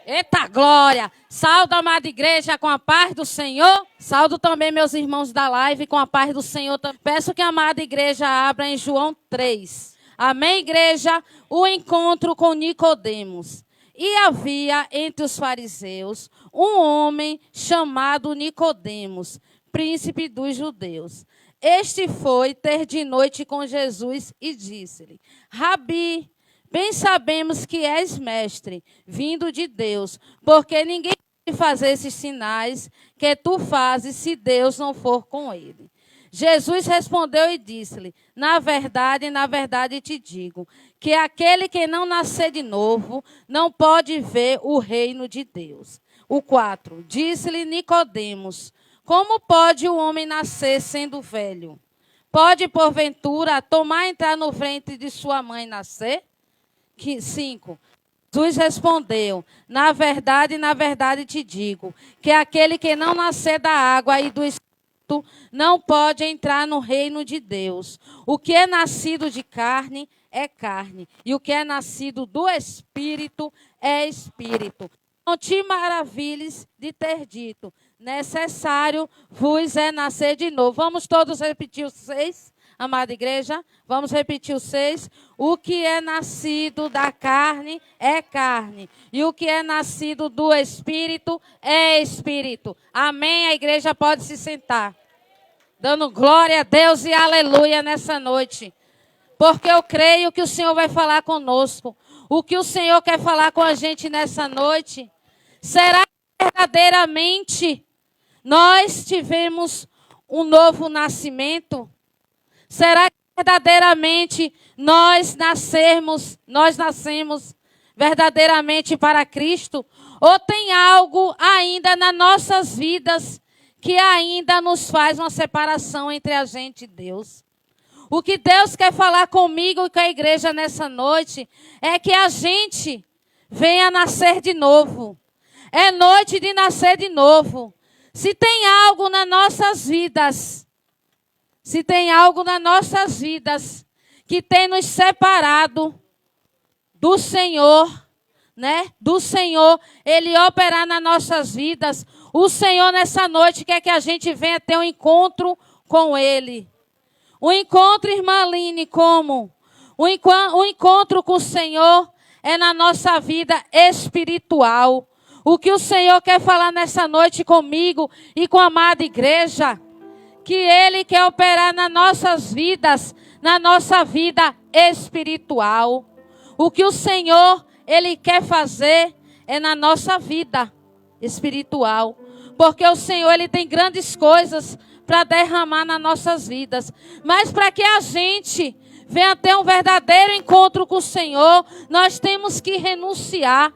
Eita glória! Saúdo, amada igreja, com a paz do Senhor. Saúdo também meus irmãos da live com a paz do Senhor. Peço que a amada igreja abra em João 3. Amém, igreja? O encontro com Nicodemos. E havia entre os fariseus um homem chamado Nicodemos, príncipe dos judeus. Este foi ter de noite com Jesus e disse-lhe: Rabi, bem sabemos que és mestre, vindo de Deus, porque ninguém pode fazer esses sinais que tu fazes se Deus não for com ele. Jesus respondeu e disse-lhe: na verdade te digo, que aquele que não nascer de novo não pode ver o reino de Deus. O 4. Disse-lhe Nicodemos: como pode o homem nascer sendo velho? Pode, porventura, entrar no ventre de sua mãe e nascer? 5. Jesus respondeu: na verdade te digo, que aquele que não nascer da água e do Espírito não pode entrar no reino de Deus. O que é nascido de carne é carne, e o que é nascido do Espírito é Espírito. Não te maravilhes de ter dito: necessário vos é nascer de novo. Vamos todos repetir os 6, amada igreja? Vamos repetir os 6. O que é nascido da carne é carne, e o que é nascido do Espírito é Espírito. Amém? A igreja pode se sentar. Dando glória a Deus e aleluia nessa noite. Porque eu creio que o Senhor vai falar conosco. O que o Senhor quer falar com a gente nessa noite. Será que verdadeiramente nós tivemos um novo nascimento? Será que verdadeiramente nós nascemos verdadeiramente para Cristo? Ou tem algo ainda nas nossas vidas que ainda nos faz uma separação entre a gente e Deus? O que Deus quer falar comigo e com a igreja nessa noite é que a gente venha nascer de novo. É noite de nascer de novo. Se tem algo nas nossas vidas, que tem nos separado do Senhor, né? Do Senhor, Ele operar nas nossas vidas. O Senhor nessa noite quer que a gente venha ter um encontro com Ele. O encontro, irmã Aline, como? O encontro com o Senhor é na nossa vida espiritual. O que o Senhor quer falar nessa noite comigo e com a amada igreja, que Ele quer operar nas nossas vidas, na nossa vida espiritual. O que o Senhor, Ele quer fazer é na nossa vida espiritual. Porque o Senhor, Ele tem grandes coisas para derramar nas nossas vidas. Mas para que a gente venha ter um verdadeiro encontro com o Senhor, nós temos que renunciar.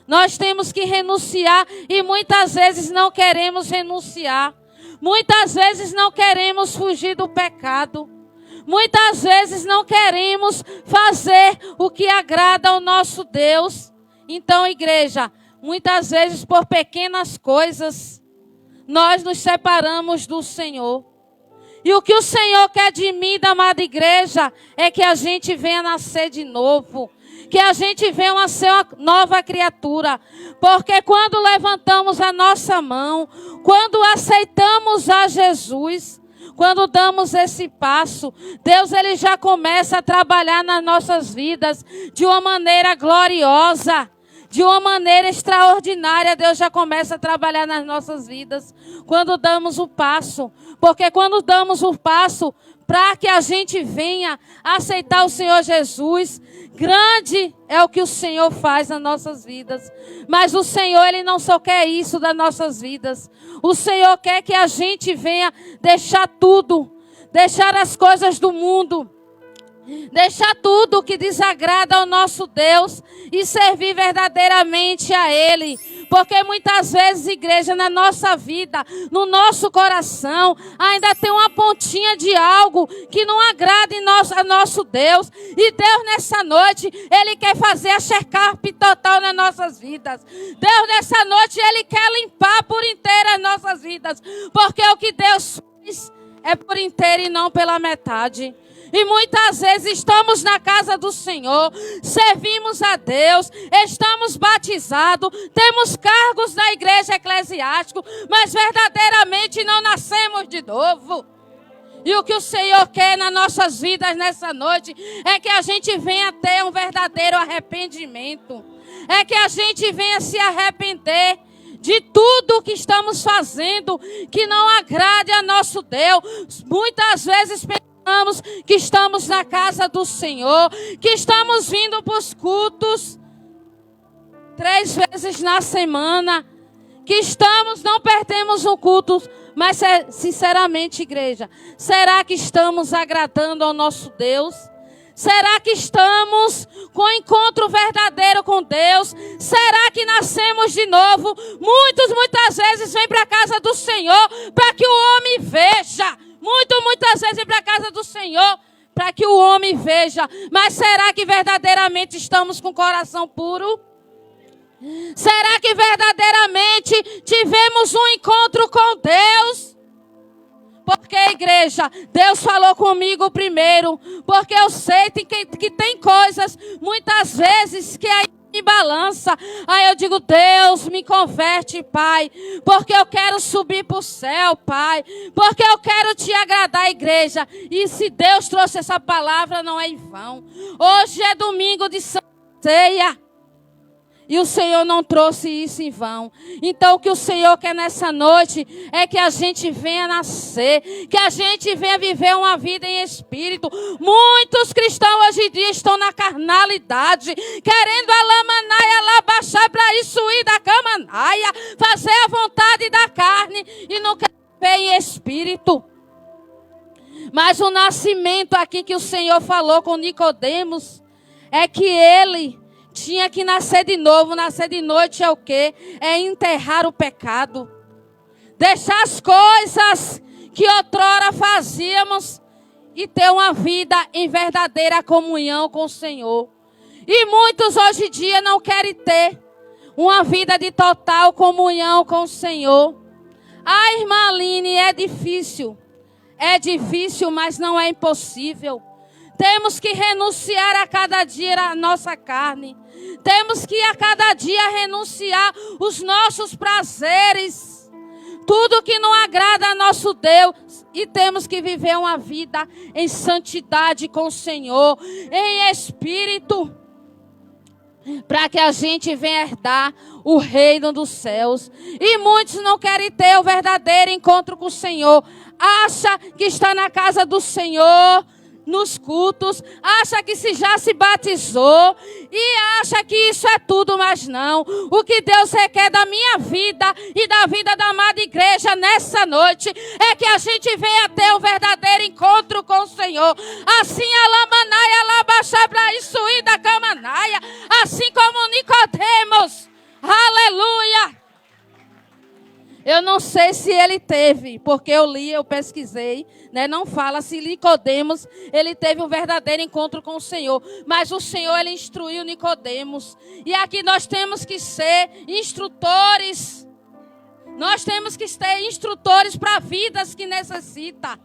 Nós temos que renunciar e muitas vezes não queremos renunciar. Muitas vezes não queremos fugir do pecado. Muitas vezes não queremos fazer o que agrada ao nosso Deus. Então, igreja, muitas vezes por pequenas coisas, nós nos separamos do Senhor. E o que o Senhor quer de mim, da amada igreja, é que a gente venha nascer de novo. Que a gente venha a ser uma nova criatura. Porque quando levantamos a nossa mão, quando aceitamos a Jesus, quando damos esse passo, Deus Ele já começa a trabalhar nas nossas vidas de uma maneira gloriosa. De uma maneira extraordinária, Deus já começa a trabalhar nas nossas vidas. Quando damos o passo. Porque quando damos o passo, para que a gente venha aceitar o Senhor Jesus, grande é o que o Senhor faz nas nossas vidas. Mas o Senhor, Ele não só quer isso das nossas vidas. O Senhor quer que a gente venha deixar tudo. Deixar as coisas do mundo. Deixar tudo que desagrada ao nosso Deus e servir verdadeiramente a Ele. Porque muitas vezes, igreja, na nossa vida, no nosso coração, ainda tem uma pontinha de algo que não agrada a nosso Deus. E Deus nessa noite, Ele quer fazer a check-up total nas nossas vidas. Deus nessa noite, Ele quer limpar por inteiro as nossas vidas. Porque o que Deus faz é por inteiro e não pela metade. E muitas vezes estamos na casa do Senhor, servimos a Deus, estamos batizados, temos cargos na igreja eclesiástica, mas verdadeiramente não nascemos de novo. E o que o Senhor quer nas nossas vidas nessa noite é que a gente venha ter um verdadeiro arrependimento. É que a gente venha se arrepender de tudo que estamos fazendo que não agrade a nosso Deus. Muitas vezes pensamos que estamos na casa do Senhor, que estamos vindo para os cultos 3 vezes na semana, que não perdemos um culto. Mas, sinceramente, igreja, será que estamos agradando ao nosso Deus? Será que estamos com encontro verdadeiro com Deus? Será que nascemos de novo? Muitas vezes vêm para a casa do Senhor para que o homem veja. Muitas vezes vêm para a casa do Senhor para que o homem veja. Mas será que verdadeiramente estamos com o coração puro? Será que verdadeiramente tivemos um encontro com Deus? Porque, igreja, Deus falou comigo primeiro. Porque eu sei que tem coisas, muitas vezes, que aí me balança. Aí eu digo, Deus, me converte, Pai. Porque eu quero subir para o céu, Pai. Porque eu quero te agradar, igreja. E se Deus trouxe essa palavra, não é em vão. Hoje é domingo de Santa Ceia. E o Senhor não trouxe isso em vão. Então o que o Senhor quer nessa noite é que a gente venha nascer, que a gente venha viver uma vida em espírito. Muitos cristãos hoje em dia estão na carnalidade, querendo a lamanaia lá baixar para isso ir da camanaia, fazer a vontade da carne e não quer viver em espírito. Mas o nascimento aqui que o Senhor falou com Nicodemos é que ele tinha que nascer de novo. Nascer de noite é o quê? É enterrar o pecado. Deixar as coisas que outrora fazíamos e ter uma vida em verdadeira comunhão com o Senhor. E muitos hoje em dia não querem ter uma vida de total comunhão com o Senhor. Ah, irmã Aline, é difícil. É difícil, mas não é impossível. Temos que renunciar a cada dia a nossa carne. Temos que a cada dia renunciar os nossos prazeres. Tudo que não agrada a nosso Deus. E temos que viver uma vida em santidade com o Senhor. Em espírito. Para que a gente venha herdar o reino dos céus. E muitos não querem ter o verdadeiro encontro com o Senhor. Acha que está na casa do Senhor, nos cultos, acha que já se batizou e acha que isso é tudo, mas não. O que Deus requer da minha vida e da vida da amada igreja nessa noite é que a gente venha ter um verdadeiro encontro com o Senhor. Assim a lamanaia lá baixar para isso ir da camanaia, assim como Nicodemos. Aleluia! Eu não sei se ele teve, porque eu li, eu pesquisei, né? Não fala se Nicodemos, ele teve um verdadeiro encontro com o Senhor. Mas o Senhor, ele instruiu Nicodemos. E aqui nós temos que ser instrutores. Nós temos que ser instrutores para vidas que necessitam.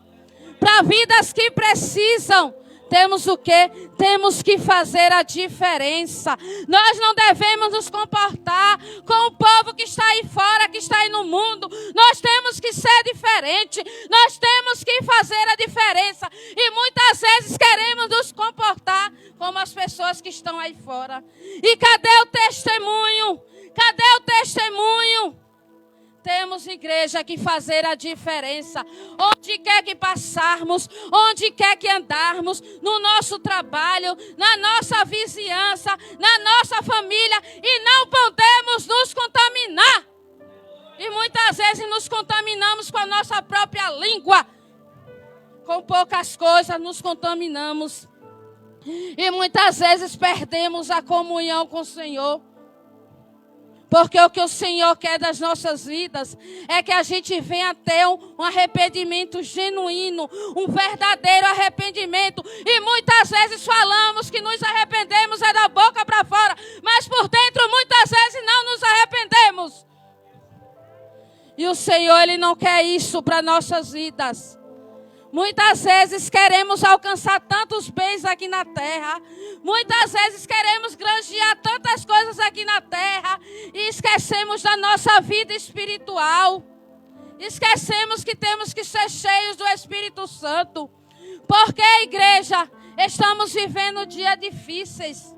Para vidas que precisam. Temos o quê? Temos que fazer a diferença. Nós não devemos nos comportar com o povo que está aí fora, que está aí no mundo. Nós temos que ser diferente. Nós temos que fazer a diferença. E muitas vezes queremos nos comportar como as pessoas que estão aí fora. E cadê o testemunho? Cadê o testemunho? Temos, igreja, que fazer a diferença. Onde quer que passarmos, onde quer que andarmos, no nosso trabalho, na nossa vizinhança, na nossa família. E não podemos nos contaminar. E muitas vezes nos contaminamos com a nossa própria língua. Com poucas coisas nos contaminamos. E muitas vezes perdemos a comunhão com o Senhor. Porque o que o Senhor quer das nossas vidas é que a gente venha ter um arrependimento genuíno, um verdadeiro arrependimento. E muitas vezes falamos que nos arrependemos é da boca para fora, mas por dentro muitas vezes não nos arrependemos. E o Senhor, Ele não quer isso para nossas vidas. Muitas vezes queremos alcançar tanto tantos bens aqui na terra. Muitas vezes queremos granjear tantas coisas aqui na terra e esquecemos da nossa vida espiritual. Esquecemos que temos que ser cheios do Espírito Santo. Porque, igreja, estamos vivendo dias difíceis.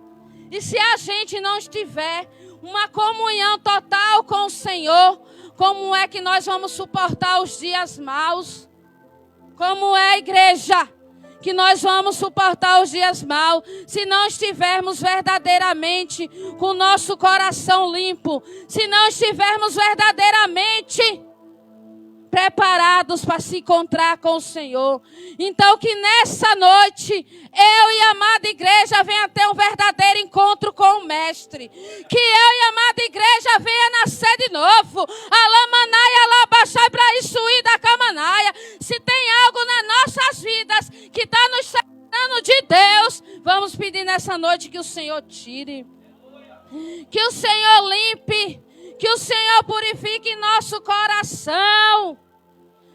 E se a gente não estiver uma comunhão total com o Senhor, como é que nós vamos suportar os dias maus? Como é, igreja, que nós vamos suportar os dias maus se não estivermos verdadeiramente com o nosso coração limpo? Se não estivermos verdadeiramente preparados para se encontrar com o Senhor. Então que nessa noite, eu e a amada igreja venha ter um verdadeiro encontro com o Mestre. Que eu e a amada igreja venha nascer de novo. Alamanaia, alabaxai, para isso da camanaia. Se tem algo nas nossas vidas que está nos separando de Deus, vamos pedir nessa noite que o Senhor tire. Que o Senhor limpe. Que o Senhor purifique nosso coração.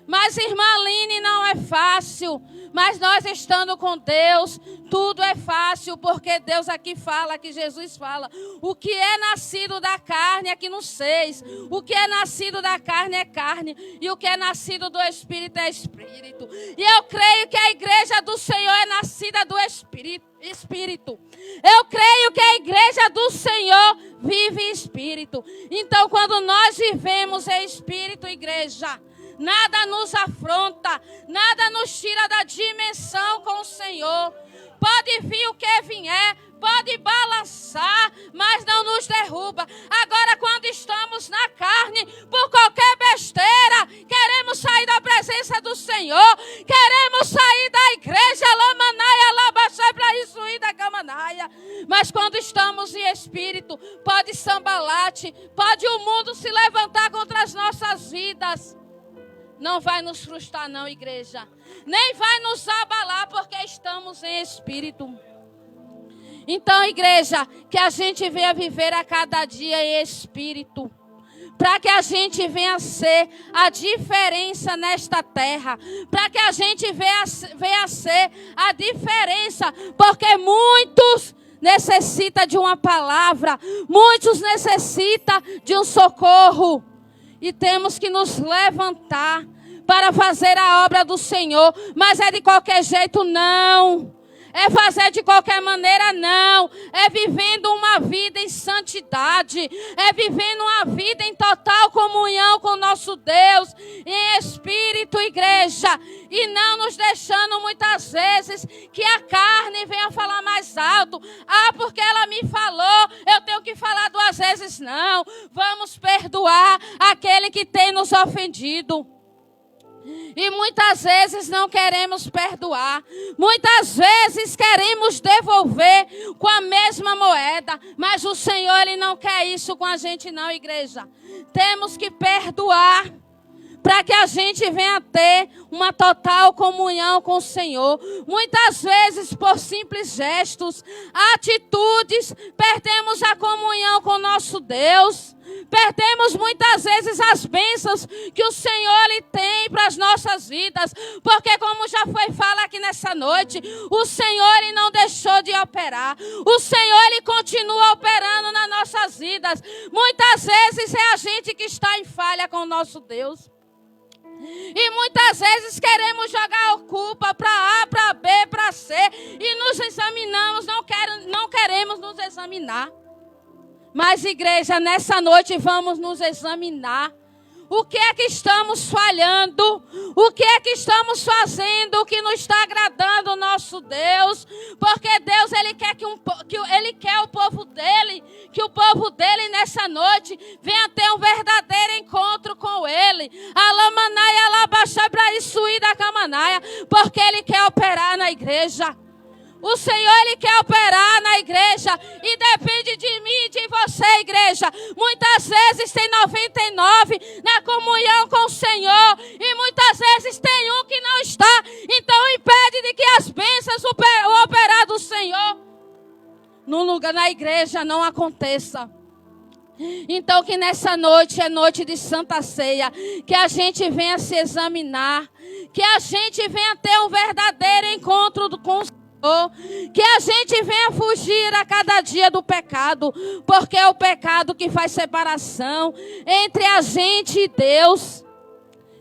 Mas, irmã Aline, não é fácil. Mas nós estando com Deus, tudo é fácil. Porque Deus aqui fala, que Jesus fala. O que é nascido da carne, aqui no 6. O que é nascido da carne é carne. E o que é nascido do Espírito é Espírito. E eu creio que a igreja do Senhor é nascida do Espírito. Eu creio que a igreja do Senhor vive em Espírito. Então, quando nós vivemos em Espírito, igreja, nada nos afronta, nada nos tira da dimensão com o Senhor. Pode vir o que vier, pode balançar, mas não nos derruba. Agora, quando estamos na carne, por qualquer besteira, queremos sair da presença do Senhor, queremos sair da igreja, lamanaia, labaxai, para isso ir da camanaia. Mas quando estamos em espírito, pode sambalate, pode o mundo se levantar contra as nossas vidas. Não vai nos frustrar não, igreja. Nem vai nos abalar, porque estamos em espírito. Então, igreja, que a gente venha viver a cada dia em espírito. Para que a gente venha ser a diferença nesta terra. Para que a gente venha ser a diferença. Porque muitos necessitam de uma palavra. Muitos necessitam de um socorro. E temos que nos levantar para fazer a obra do Senhor. Mas é de qualquer jeito, não. É fazer de qualquer maneira, não. É vivendo uma vida em santidade. É vivendo uma vida em total comunhão com o nosso Deus. Em espírito, igreja. E não nos deixando muitas vezes que a carne venha falar mais alto. Ah, porque ela me falou, eu tenho que falar 2 vezes. Não. Vamos perdoar aquele que tem nos ofendido. E muitas vezes não queremos perdoar. Muitas vezes queremos devolver com a mesma moeda. Mas o Senhor, Ele não quer isso com a gente não, igreja. Temos que perdoar. Para que a gente venha ter uma total comunhão com o Senhor. Muitas vezes, por simples gestos, atitudes, perdemos a comunhão com o nosso Deus. Perdemos muitas vezes as bênçãos que o Senhor Ele tem para as nossas vidas. Porque como já foi falado aqui nessa noite, o Senhor Ele não deixou de operar. O Senhor Ele continua operando nas nossas vidas. Muitas vezes é a gente que está em falha com o nosso Deus. E muitas vezes queremos jogar a culpa para A, para B, para C. E nos examinamos, não queremos nos examinar. Mas, igreja, nessa noite vamos nos examinar. O que é que estamos falhando? O que é que estamos fazendo que não está agradando o nosso Deus? Porque Deus, Ele quer Ele quer o povo dEle, que o povo dEle nessa noite venha ter um verdadeiro encontro com Ele. Alamanaia, alabaxai, para isso ir da camanaia, porque Ele quer operar na igreja. O Senhor, Ele quer operar na igreja. E depende de mim e de você, igreja. Muitas vezes tem 99 na comunhão com o Senhor. E muitas vezes tem um que não está. Então impede de que as bênçãos, o operar do Senhor no lugar, na igreja, não aconteça. Então que nessa noite é noite de Santa Ceia. Que a gente venha se examinar. Que a gente venha ter um verdadeiro encontro com o Senhor. Que a gente venha fugir a cada dia do pecado, porque é o pecado que faz separação entre a gente e Deus.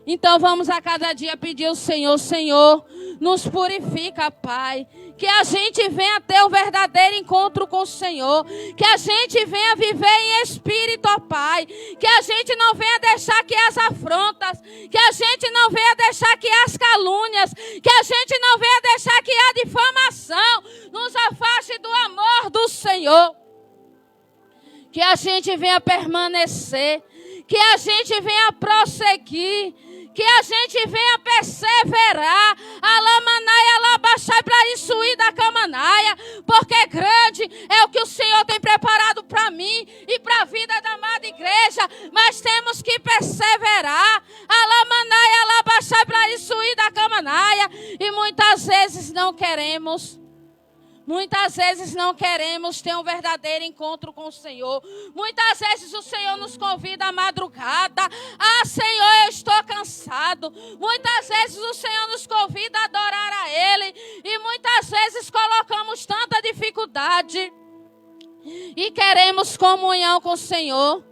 Então vamos a cada dia pedir ao Senhor, Senhor, nos purifica, Pai. Que a gente venha ter o verdadeiro encontro com o Senhor. Que a gente venha viver em espírito, ó Pai. Que a gente não venha deixar que as afrontas, que a gente não venha deixar que as calúnias, que a gente não venha deixar que a difamação nos afaste do amor do Senhor. Que a gente venha permanecer, que a gente venha prosseguir, que a gente venha perseverar, alamanaia, alabaxai, para isso ir da camanaia, porque grande é o que o Senhor tem preparado para mim e para a vida da amada igreja, mas temos que perseverar, alamanaia, alabaxai, para isso ir da camanaia, e muitas vezes não queremos. Muitas vezes não queremos ter um verdadeiro encontro com o Senhor. Muitas vezes o Senhor nos convida à madrugada. Ah, Senhor, eu estou cansado. Muitas vezes o Senhor nos convida a adorar a Ele. E muitas vezes colocamos tanta dificuldade. E queremos comunhão com o Senhor.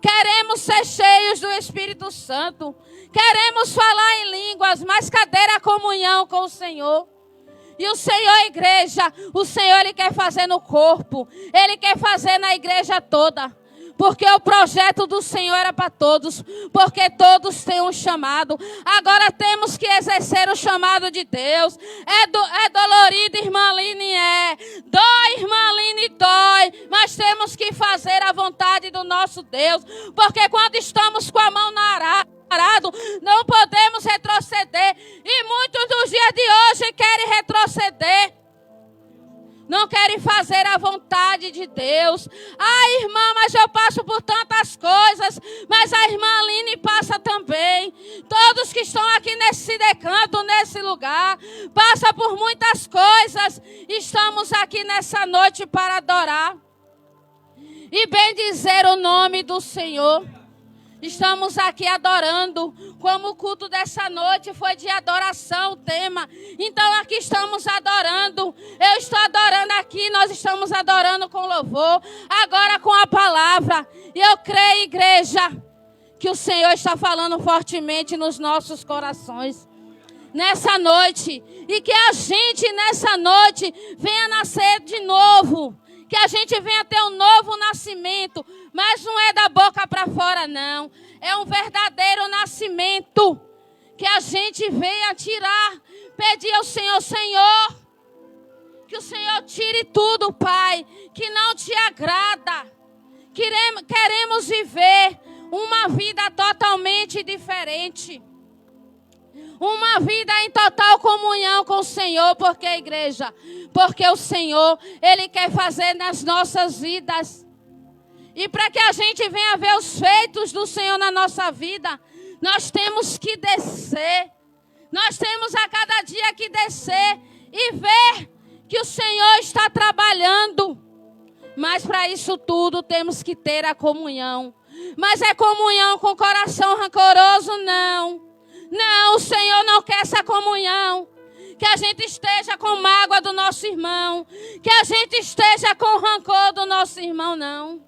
Queremos ser cheios do Espírito Santo. Queremos falar em línguas, mas cadê a comunhão com o Senhor? E o Senhor, igreja, o Senhor, Ele quer fazer no corpo. Ele quer fazer na igreja toda. Porque o projeto do Senhor era para todos. Porque todos têm um chamado. Agora temos que exercer o chamado de Deus. É dolorido, irmã Aline, Dói, irmã Aline, dói. Mas temos que fazer a vontade do nosso Deus. Porque quando estamos com a mão na arada, não podemos retroceder. E muitos dos dias de hoje querem retroceder. Não querem fazer a vontade de Deus. Ah, irmã, mas eu passo por tantas coisas. Mas a irmã Aline passa também. Todos que estão aqui nesse decanto, nesse lugar, passam por muitas coisas. Estamos aqui nessa noite para adorar e bendizer o nome do Senhor. Estamos aqui adorando, como o culto dessa noite foi de adoração, o tema. Então aqui estamos adorando, eu estou adorando aqui, nós estamos adorando com louvor, agora com a palavra. E eu creio, igreja, que o Senhor está falando fortemente nos nossos corações nessa noite. E que a gente nessa noite venha nascer de novo. Que a gente venha ter um novo nascimento. Mas não é da boca para fora, não. É um verdadeiro nascimento. Que a gente venha tirar. Pedir ao Senhor, Senhor, que o Senhor tire tudo, Pai, que não te agrada. Queremos viver uma vida totalmente diferente. Uma vida em total comunhão com o Senhor. Porque, igreja? Porque o Senhor, Ele quer fazer nas nossas vidas. E para que a gente venha ver os feitos do Senhor na nossa vida, nós temos que descer. Nós temos a cada dia que descer e ver que o Senhor está trabalhando. Mas para isso tudo temos que ter a comunhão. Mas é comunhão com coração rancoroso? Não. Não, o Senhor não quer essa comunhão. Que a gente esteja com mágoa do nosso irmão. Que a gente esteja com rancor do nosso irmão, não.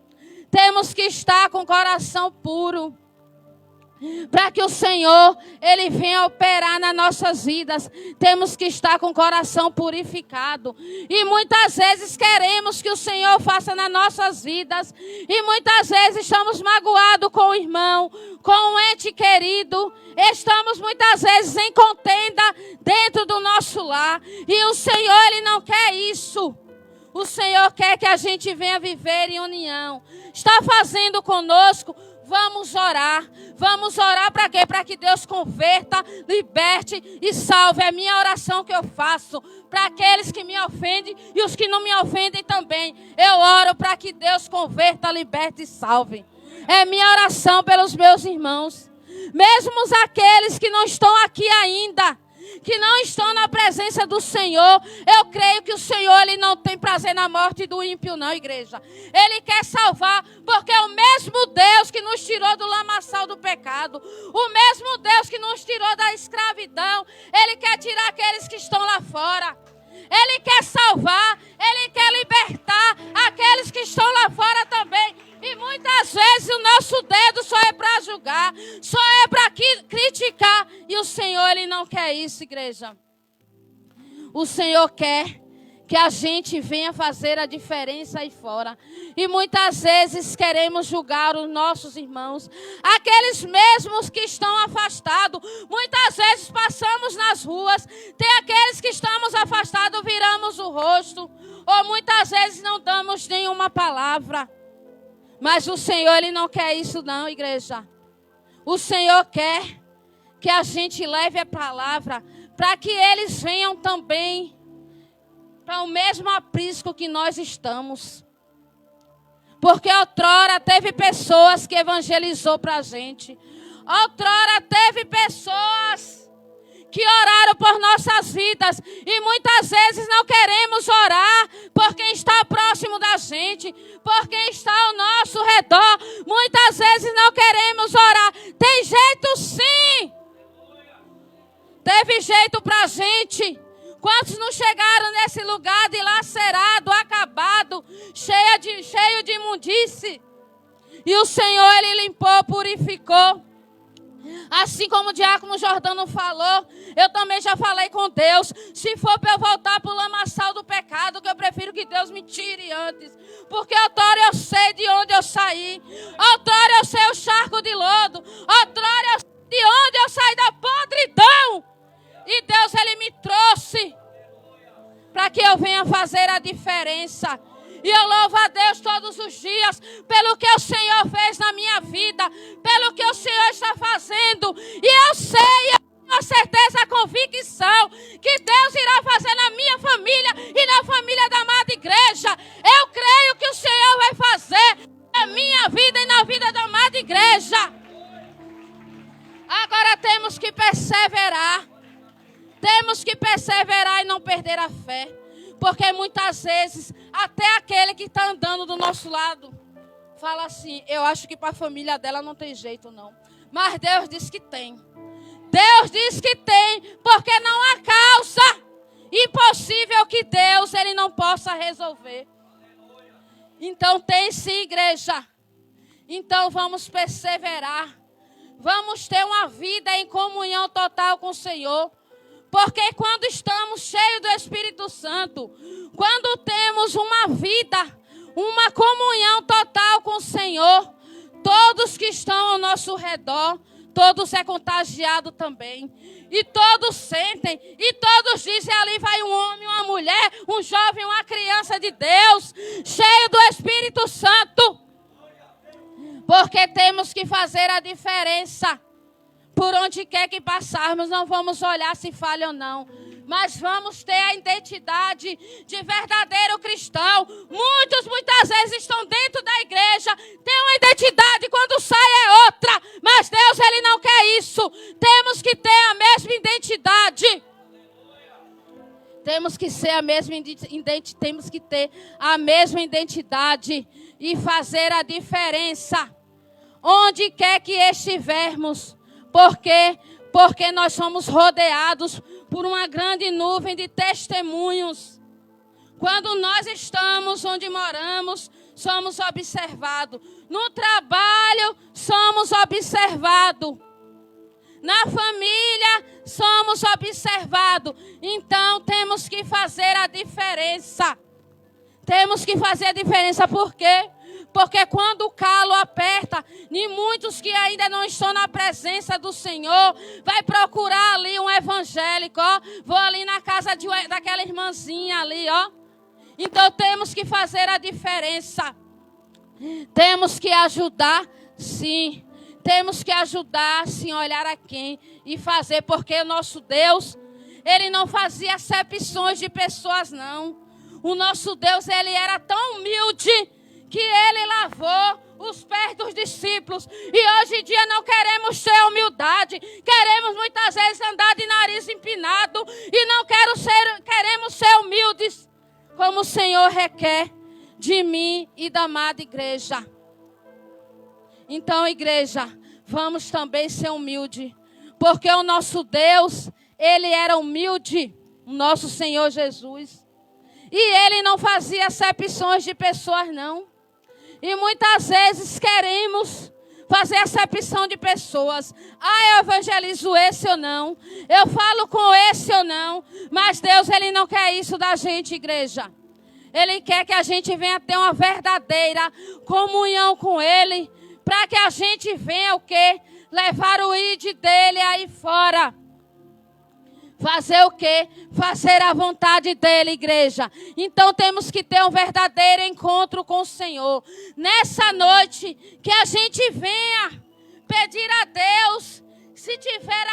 Temos que estar com o coração puro. Para que o Senhor, Ele venha operar nas nossas vidas. Temos que estar com o coração purificado. E muitas vezes queremos que o Senhor faça nas nossas vidas. E muitas vezes estamos magoados com o irmão, com o ente querido. Estamos muitas vezes em contenda dentro do nosso lar. E o Senhor, Ele não quer isso. O Senhor quer que a gente venha viver em união. Está fazendo conosco. Vamos orar. Vamos orar para quê? Para que Deus converta, liberte e salve. É a minha oração que eu faço para aqueles que me ofendem e os que não me ofendem também. Eu oro para que Deus converta, liberte e salve. É minha oração pelos meus irmãos. Mesmo aqueles que não estão aqui ainda, que não estão na presença do Senhor, eu creio que o Senhor, Ele não tem prazer na morte do ímpio, não, igreja. Ele quer salvar, porque é o mesmo Deus que nos tirou do lamaçal do pecado, o mesmo Deus que nos tirou da escravidão, Ele quer tirar aqueles que estão lá fora. Ele quer salvar, Ele quer libertar aqueles que estão lá fora também. E muitas vezes o nosso dedo só é para julgar, só é para criticar. E o Senhor, Ele não quer isso, igreja. O Senhor quer que a gente venha fazer a diferença aí fora. E muitas vezes queremos julgar os nossos irmãos, aqueles mesmos que estão afastados. Muitas vezes passamos nas ruas, tem aqueles que estamos afastados, viramos o rosto, ou muitas vezes não damos nenhuma palavra. Mas o Senhor, Ele não quer isso não, igreja. O Senhor quer que a gente leve a palavra para que eles venham também para o mesmo aprisco que nós estamos. Porque outrora teve pessoas que evangelizou para a gente. Outrora teve pessoas que oraram por nossas vidas. E muitas vezes não queremos orar por quem está próximo da gente, por quem está ao nosso redor. Muitas vezes não queremos orar. Tem jeito sim. Teve jeito para a gente. Quantos não chegaram nesse lugar dilacerado, acabado, cheio de imundície? E o Senhor, Ele limpou, purificou. Assim como o diácono Jordano falou, eu também já falei com Deus. Se for para eu voltar para o lamaçal do pecado, que eu prefiro que Deus me tire antes. Porque outrora eu sei de onde eu saí. Outrora eu sei o charco de lodo. Outrora eu sei de onde eu saí da podridão. E Deus, Ele me trouxe para que eu venha fazer a diferença. E eu louvo a Deus todos os dias pelo que o Senhor fez na minha vida, pelo que o Senhor está fazendo. E eu sei, eu tenho a certeza, a convicção que Deus irá fazer na minha família e na família da amada igreja. Eu creio que o Senhor vai fazer na minha vida e na vida da amada igreja. Agora temos que perseverar. Temos que perseverar e não perder a fé. Porque muitas vezes, até aquele que está andando do nosso lado, fala assim, eu acho que para a família dela não tem jeito não. Mas Deus diz que tem. Deus diz que tem, porque não há causa impossível que Deus, Ele não possa resolver. Então tem sim, igreja. Então vamos perseverar. Vamos ter uma vida em comunhão total com o Senhor. Porque quando estamos cheios do Espírito Santo, quando temos uma vida, uma comunhão total com o Senhor, todos que estão ao nosso redor, todos é contagiado também. E todos sentem, e todos dizem, ali vai um homem, uma mulher, um jovem, uma criança de Deus, cheio do Espírito Santo. Porque temos que fazer a diferença. Por onde quer que passarmos, não vamos olhar se falha ou não. Mas vamos ter a identidade de verdadeiro cristão. Muitas vezes estão dentro da igreja, têm uma identidade, quando sai é outra. Mas Deus, Ele não quer isso. Temos que ter a mesma identidade. Temos que ter a mesma identidade e fazer a diferença. Onde quer que estivermos. Por quê? Porque nós somos rodeados por uma grande nuvem de testemunhos. Quando nós estamos onde moramos, somos observados. No trabalho, somos observados. Na família, somos observados. Então, temos que fazer a diferença. Temos que fazer a diferença. Por quê? Porque quando o calo aperta, e muitos que ainda não estão na presença do Senhor, vai procurar ali um evangélico, ó. Vou ali na casa daquela irmãzinha ali, ó. Então temos que fazer a diferença. Temos que ajudar, sim. Temos que ajudar, sim, olhar a quem e fazer, porque o nosso Deus, Ele não fazia acepções de pessoas, não. O nosso Deus, Ele era tão humilde que Ele lavou os pés dos discípulos. E hoje em dia não queremos ter humildade. Queremos muitas vezes andar de nariz empinado. E não queremos ser humildes como o Senhor requer de mim e da amada igreja. Então, igreja, vamos também ser humildes. Porque o nosso Deus, Ele era humilde. o nosso Senhor Jesus. E ele não fazia acepções de pessoas, não. E muitas vezes queremos fazer acepção de pessoas. Eu evangelizo esse ou não. Eu falo com esse ou não. Mas Deus, ele não quer isso da gente, igreja. Ele quer que a gente venha ter uma verdadeira comunhão com ele. Para que a gente venha o quê? Levar o id dele aí fora. Fazer o quê? Fazer a vontade dele, igreja. Então temos que ter um verdadeiro encontro com o Senhor. Nessa noite, que a gente venha pedir a Deus, se tiver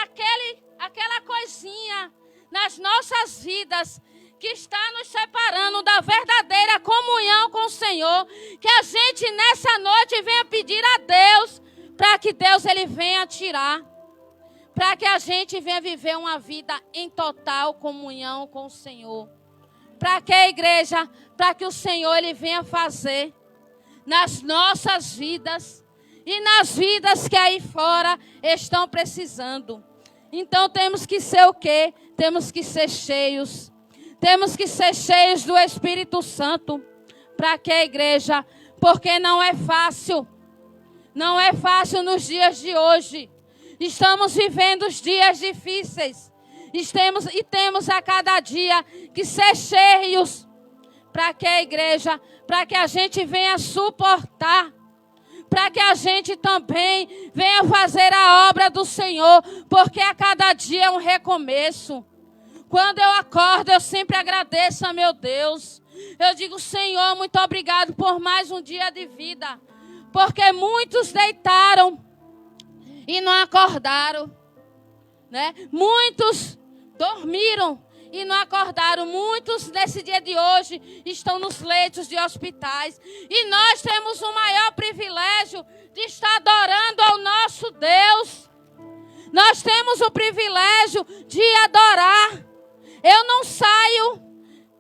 aquela coisinha nas nossas vidas, que está nos separando da verdadeira comunhão com o Senhor, que a gente nessa noite venha pedir a Deus, para que Deus ele venha tirar. Para que a gente venha viver uma vida em total comunhão com o Senhor. Para que a igreja? Para que o Senhor ele venha fazer nas nossas vidas e nas vidas que aí fora estão precisando. Então temos que ser o quê? Temos que ser cheios. Temos que ser cheios do Espírito Santo. Para que a igreja? Porque não é fácil. Não é fácil nos dias de hoje. Estamos vivendo os dias difíceis. Temos a cada dia que ser cheios. Para que a igreja? Para que a gente venha suportar. Para que a gente também venha fazer a obra do Senhor. Porque a cada dia é um recomeço. Quando eu acordo, eu sempre agradeço a meu Deus. Eu digo, Senhor, muito obrigado por mais um dia de vida. Porque muitos deitaram e não acordaram, né? Muitos dormiram e não acordaram. Muitos nesse dia de hoje estão nos leitos de hospitais. E nós temos o maior privilégio de estar adorando ao nosso Deus. Nós temos o privilégio de adorar. Eu não saio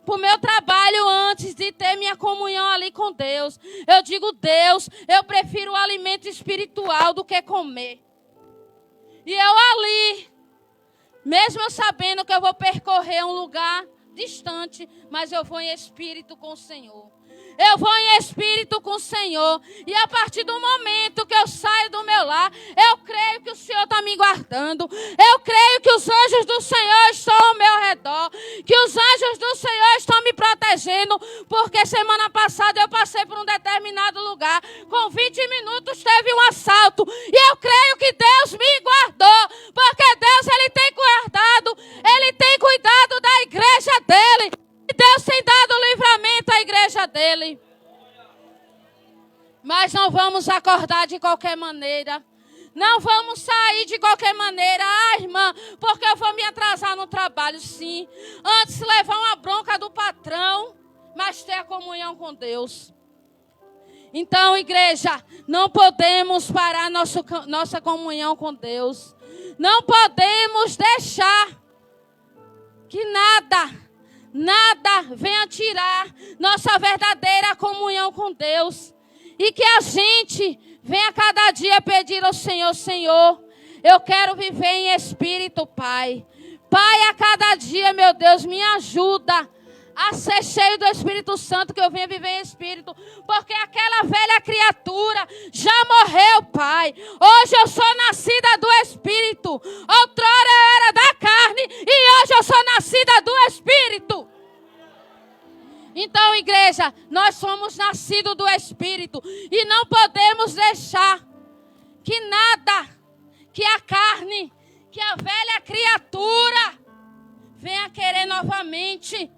para o meu trabalho antes de ter minha comunhão ali com Deus. Eu digo, Deus, eu prefiro o alimento espiritual do que comer. E eu ali, mesmo eu sabendo que eu vou percorrer um lugar distante, mas eu vou em espírito com o Senhor. Eu vou em espírito com o Senhor. E a partir do momento que eu saio do meu lar, eu creio que o Senhor está me guardando. Eu creio que os anjos do Senhor estão ao meu redor. Que os anjos do Senhor estão me protegendo. Porque semana passada eu passei por um determinado lugar. Com 20 minutos teve um assalto. E eu creio que Deus me guardou. Porque Deus ele tem guardado. Ele tem cuidado da igreja dele. Deus tem dado livramento à igreja dele. Mas não vamos acordar de qualquer maneira. Não vamos sair de qualquer maneira. Irmã, porque eu vou me atrasar no trabalho, sim. Antes levar uma bronca do patrão, mas ter a comunhão com Deus. Então, igreja, não podemos parar nossa comunhão com Deus. Não podemos deixar que nada venha tirar nossa verdadeira comunhão com Deus. E que a gente venha cada dia pedir ao Senhor, Senhor, eu quero viver em espírito, Pai. Pai, a cada dia, meu Deus, me ajuda a ser cheio do Espírito Santo, que eu venha viver em espírito. Porque aquela velha criatura já morreu, Pai. Hoje eu sou nascida do Espírito. Outrora eu era da carne e hoje eu sou nascida do Espírito. Então, igreja, nós somos nascidos do Espírito. E não podemos deixar que nada, que a carne, que a velha criatura venha querer novamente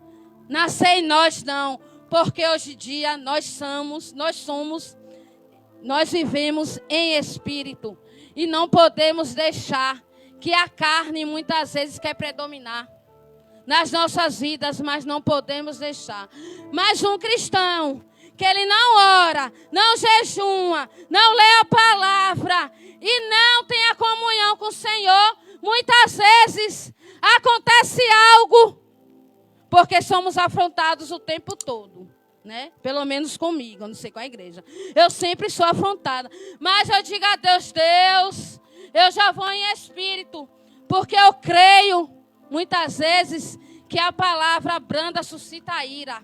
nascer em nós, não. Porque hoje em dia nós vivemos em espírito. E não podemos deixar que a carne muitas vezes quer predominar nas nossas vidas, mas não podemos deixar. Mas um cristão que ele não ora, não jejuma, não lê a palavra e não tem a comunhão com o Senhor, muitas vezes acontece algo, porque somos afrontados o tempo todo, né? Pelo menos comigo, eu não sei com a igreja. Eu sempre sou afrontada, mas eu digo a Deus, Deus, eu já vou em espírito, porque eu creio muitas vezes que a palavra branda suscita ira.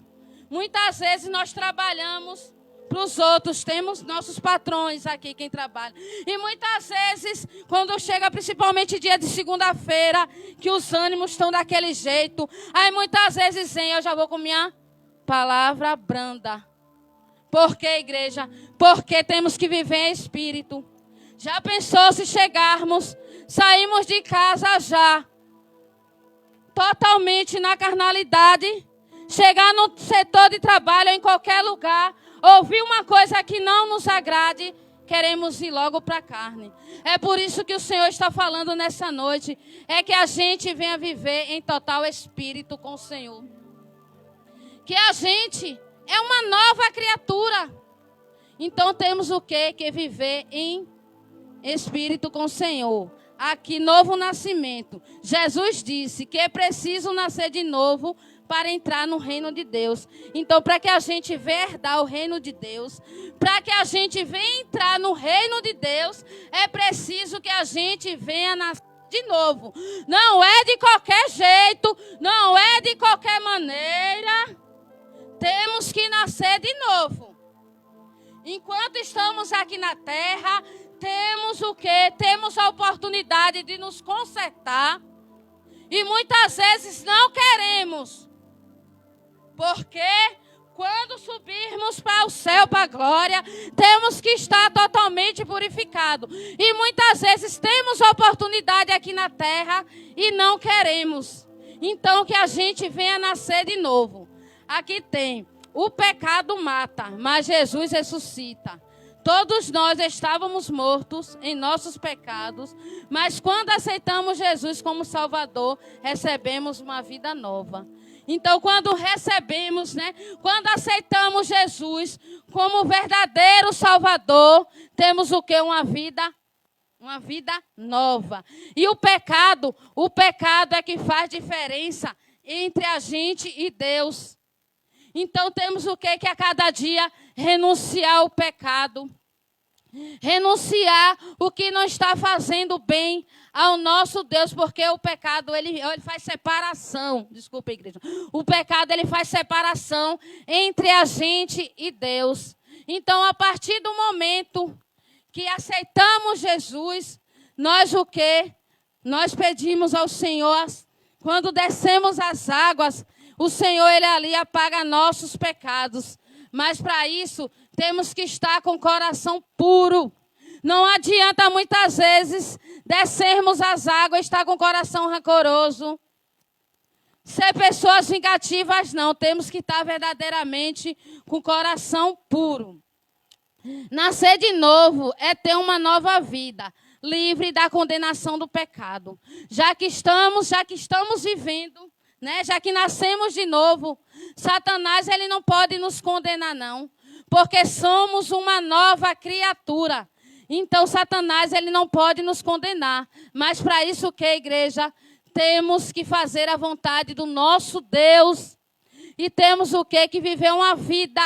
Muitas vezes nós trabalhamos para os outros, temos nossos patrões aqui, quem trabalha. E muitas vezes, quando chega principalmente dia de segunda-feira, que os ânimos estão daquele jeito, aí muitas vezes vem, eu já vou com minha palavra branda. Por que, igreja? Porque temos que viver em espírito. Já pensou se chegarmos, saímos de casa já, totalmente na carnalidade, chegar no setor de trabalho ou em qualquer lugar, ouvir uma coisa que não nos agrade, queremos ir logo para a carne. É por isso que o Senhor está falando nessa noite, é que a gente venha viver em total espírito com o Senhor. Que a gente é uma nova criatura. Então temos o quê? Que viver em espírito com o Senhor. Aqui, novo nascimento. Jesus disse que é preciso nascer de novo para entrar no reino de Deus. Então, para que a gente venha herdar o reino de Deus, para que a gente venha entrar no reino de Deus, é preciso que a gente venha nascer de novo. Não é de qualquer jeito, não é de qualquer maneira. Temos que nascer de novo. Enquanto estamos aqui na terra, temos o quê? Temos a oportunidade de nos consertar. E muitas vezes não queremos. Porque quando subirmos para o céu, para a glória, temos que estar totalmente purificados. E muitas vezes temos a oportunidade aqui na terra e não queremos. Então que a gente venha nascer de novo. Aqui tem, o pecado mata, mas Jesus ressuscita. Todos nós estávamos mortos em nossos pecados, mas quando aceitamos Jesus como Salvador, recebemos uma vida nova. Então, quando recebemos, quando aceitamos Jesus como verdadeiro Salvador, temos o quê? Uma vida nova. E o pecado é que faz diferença entre a gente e Deus. Então temos o quê? Que a cada dia renunciar ao pecado. Renunciar o que não está fazendo bem ao nosso Deus, porque o pecado ele faz separação. Desculpa, igreja. O pecado ele faz separação entre a gente e Deus. Então, a partir do momento que aceitamos Jesus, nós o quê? Nós pedimos ao Senhor, quando descemos as águas, o Senhor, Ele ali apaga nossos pecados. Mas para isso, temos que estar com o coração puro. Não adianta muitas vezes descermos as águas e estar com o coração rancoroso. Ser pessoas vingativas, não. Temos que estar verdadeiramente com o coração puro. Nascer de novo é ter uma nova vida, livre da condenação do pecado. Já que estamos vivendo, já que nascemos de novo, Satanás ele não pode nos condenar, não. Porque somos uma nova criatura. Então, Satanás ele não pode nos condenar. Mas para isso o que, igreja? Temos que fazer a vontade do nosso Deus. E temos o quê? Que viver uma vida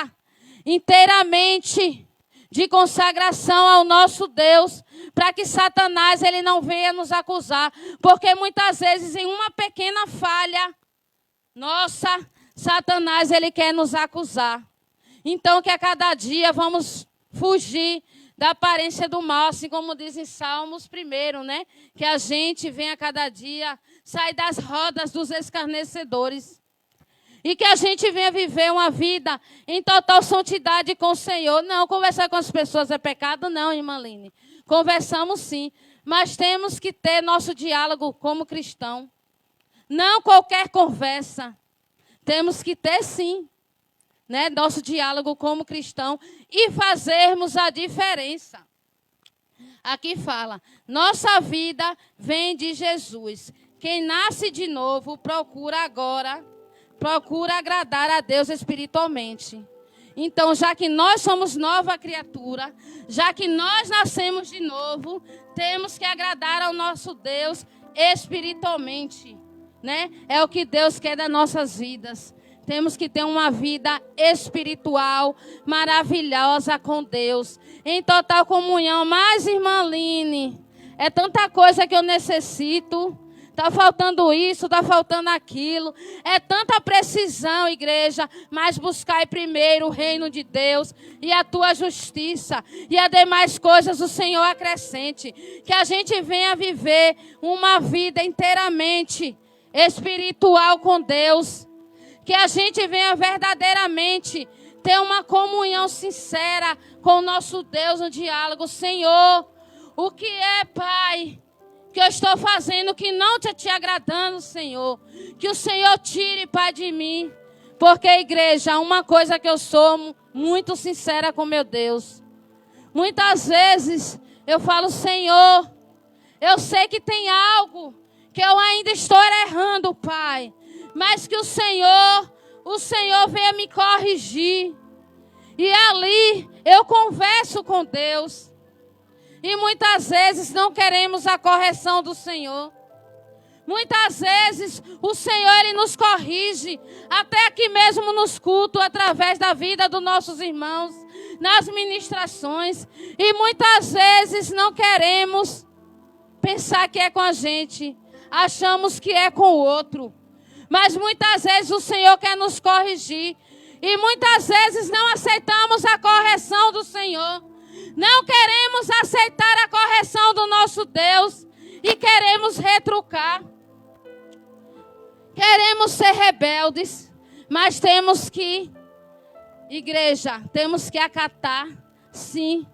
inteiramente de consagração ao nosso Deus, para que Satanás ele não venha nos acusar. Porque muitas vezes em uma pequena falha, Satanás ele quer nos acusar. Então que a cada dia vamos fugir da aparência do mal, assim como diz em Salmos 1, que a gente vem a cada dia sair das rodas dos escarnecedores. E que a gente venha viver uma vida em total santidade com o Senhor. Não, conversar com as pessoas é pecado, não, irmã Aline. Conversamos sim, mas temos que ter nosso diálogo como cristão. Não qualquer conversa. Temos que ter sim, nosso diálogo como cristão e fazermos a diferença. Aqui fala, nossa vida vem de Jesus. Quem nasce de novo procura agradar a Deus espiritualmente. Então, já que nós somos nova criatura, já que nós nascemos de novo, temos que agradar ao nosso Deus espiritualmente. É o que Deus quer das nossas vidas. Temos que ter uma vida espiritual maravilhosa com Deus, em total comunhão. Mas, irmã Aline, é tanta coisa que eu necessito, Está faltando isso, está faltando aquilo. É tanta precisão, igreja. Mas buscai primeiro o reino de Deus e a tua justiça. E as demais coisas o Senhor acrescente. Que a gente venha viver uma vida inteiramente espiritual com Deus. Que a gente venha verdadeiramente ter uma comunhão sincera com o nosso Deus no diálogo. Senhor, o que é, Pai, que eu estou fazendo que não está te agradando, Senhor? Que o Senhor tire, Pai, de mim. Porque, igreja, uma coisa que eu sou muito sincera com meu Deus. Muitas vezes eu falo, Senhor, eu sei que tem algo que eu ainda estou errando, Pai. Mas que o Senhor venha me corrigir. E ali eu converso com Deus. E muitas vezes não queremos a correção do Senhor. Muitas vezes o Senhor, Ele nos corrige. Até aqui mesmo nos cultos, através da vida dos nossos irmãos. Nas ministrações. E muitas vezes não queremos pensar que é com a gente. Achamos que é com o outro. Mas muitas vezes o Senhor quer nos corrigir. E muitas vezes não aceitamos a correção do Senhor. Não queremos aceitar a correção do nosso Deus. E queremos retrucar. Queremos ser rebeldes. Mas temos que, igreja, temos que acatar. Sim.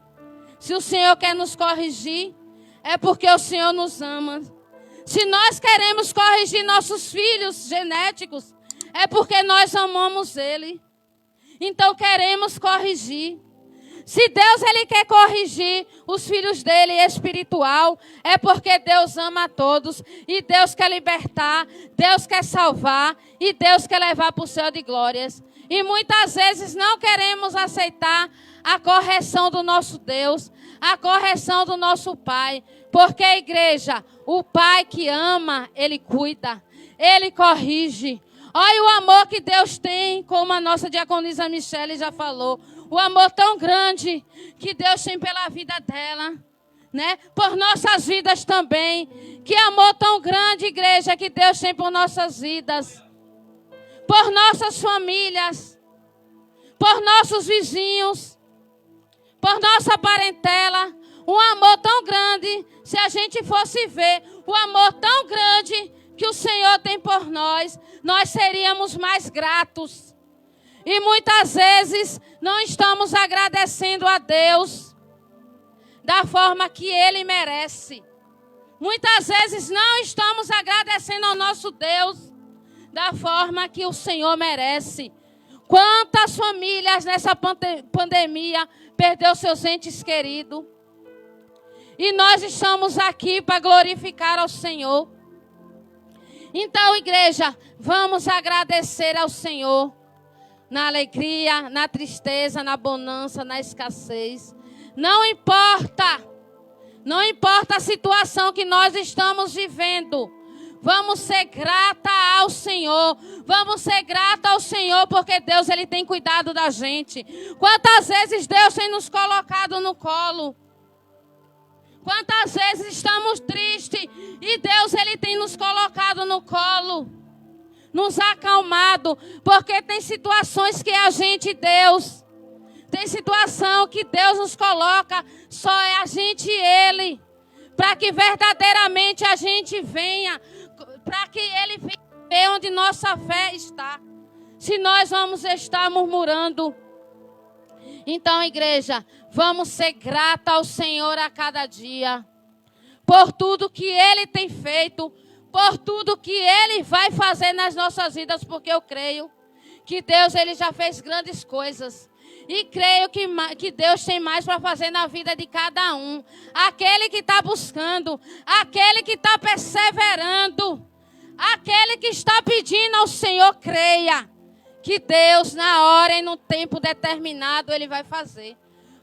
Se o Senhor quer nos corrigir, é porque o Senhor nos ama. Se nós queremos corrigir nossos filhos genéticos, é porque nós amamos Ele. Então queremos corrigir. Se Deus, Ele quer corrigir os filhos dele espiritual, é porque Deus ama a todos. E Deus quer libertar, Deus quer salvar e Deus quer levar para o céu de glórias. E muitas vezes não queremos aceitar a correção do nosso Deus, a correção do nosso Pai. Porque, igreja, o Pai que ama, Ele cuida, Ele corrige. Olha o amor que Deus tem, como a nossa diaconisa Michele já falou. O amor tão grande que Deus tem pela vida dela, né? Por nossas vidas também. Que amor tão grande, igreja, que Deus tem por nossas vidas. Por nossas famílias. Por nossos vizinhos. Por nossa parentela. Um amor tão grande, se a gente fosse ver, o amor tão grande que o Senhor tem por nós, nós seríamos mais gratos. E muitas vezes não estamos agradecendo a Deus da forma que Ele merece. Muitas vezes não estamos agradecendo ao nosso Deus da forma que o Senhor merece. Quantas famílias nessa pandemia perdeu seus entes queridos? E nós estamos aqui para glorificar ao Senhor. Então, igreja, vamos agradecer ao Senhor. Na alegria, na tristeza, na bonança, na escassez. Não importa. Não importa a situação que nós estamos vivendo. Vamos ser grata ao Senhor. Vamos ser grata ao Senhor porque Deus, Ele tem cuidado da gente. Quantas vezes Deus tem nos colocado no colo? Quantas vezes estamos tristes e Deus, Ele tem nos colocado no colo, nos acalmado, porque tem situações que a gente, Deus, tem situação que Deus nos coloca, só é a gente e Ele, para que verdadeiramente a gente venha, para que Ele venha ver onde nossa fé está. Se nós vamos estar murmurando, então, igreja, vamos ser grata ao Senhor a cada dia, por tudo que Ele tem feito, por tudo que Ele vai fazer nas nossas vidas, porque eu creio que Deus, Ele já fez grandes coisas. E creio que Deus tem mais para fazer na vida de cada um. Aquele que está buscando, aquele que está perseverando, aquele que está pedindo ao Senhor, creia que Deus, na hora e no tempo determinado, Ele vai fazer.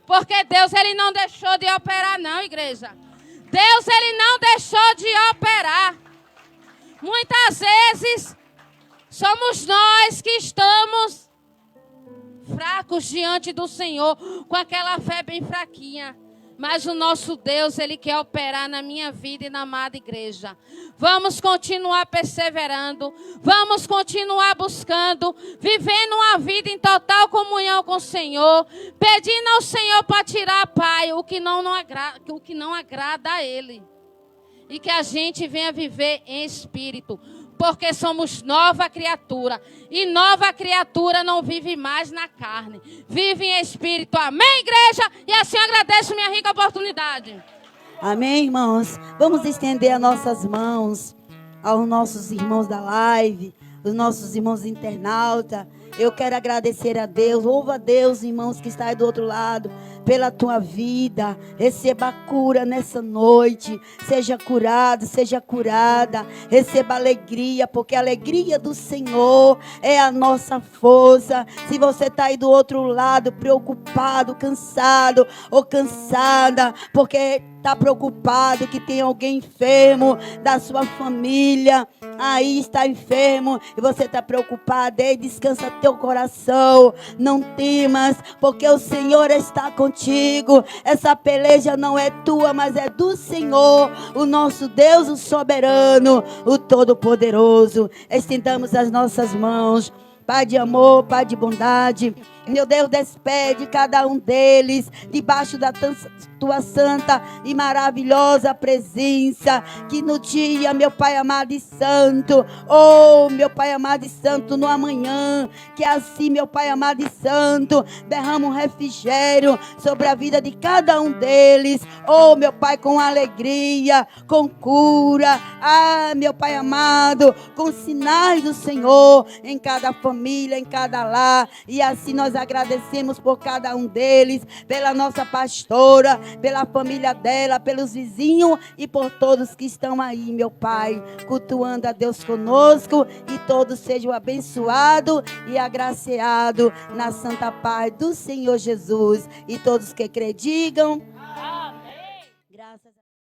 Porque Deus, Ele não deixou de operar, não, igreja. Deus, Ele não deixou de operar. Muitas vezes, somos nós que estamos fracos diante do Senhor, com aquela fé bem fraquinha. Mas o nosso Deus, Ele quer operar na minha vida e na amada igreja. Vamos continuar perseverando. Vamos continuar buscando. Vivendo uma vida em total comunhão com o Senhor. Pedindo ao Senhor para tirar, Pai, o que não agrada a Ele. E que a gente venha viver em espírito. Porque somos nova criatura. E nova criatura não vive mais na carne. Vive em espírito. Amém, igreja? E assim eu agradeço minha rica oportunidade. Amém, irmãos? Vamos estender as nossas mãos aos nossos irmãos da live, os nossos irmãos internautas. Eu quero agradecer a Deus. Louva a Deus, irmãos, que está aí do outro lado, pela tua vida. Receba a cura nessa noite. Seja curado, seja curada. Receba alegria, porque a alegria do Senhor é a nossa força. Se você está aí do outro lado, preocupado, cansado ou cansada, porque está preocupado que tem alguém enfermo da sua família, aí está enfermo e você está preocupado, aí descansa teu coração, não temas, porque o Senhor está contigo. Essa peleja não é tua, mas é do Senhor, o nosso Deus, o soberano, o todo-poderoso. Estendamos as nossas mãos. Pai de amor, Pai de bondade, meu Deus, despede cada um deles debaixo da tua santa e maravilhosa presença, que no dia, meu Pai amado e santo, oh, meu Pai amado e santo, no amanhã, que assim, meu Pai amado e santo, derrama um refrigério sobre a vida de cada um deles, oh, meu Pai, com alegria, com cura, meu Pai amado, com sinais do Senhor em cada família, em cada lar, e assim nós agradecemos por cada um deles, pela nossa pastora, pela família dela, pelos vizinhos e por todos que estão aí, meu Pai, cultuando a Deus conosco, e todos sejam abençoados e agraciados na santa paz do Senhor Jesus, e todos que crê digam amém. Graças a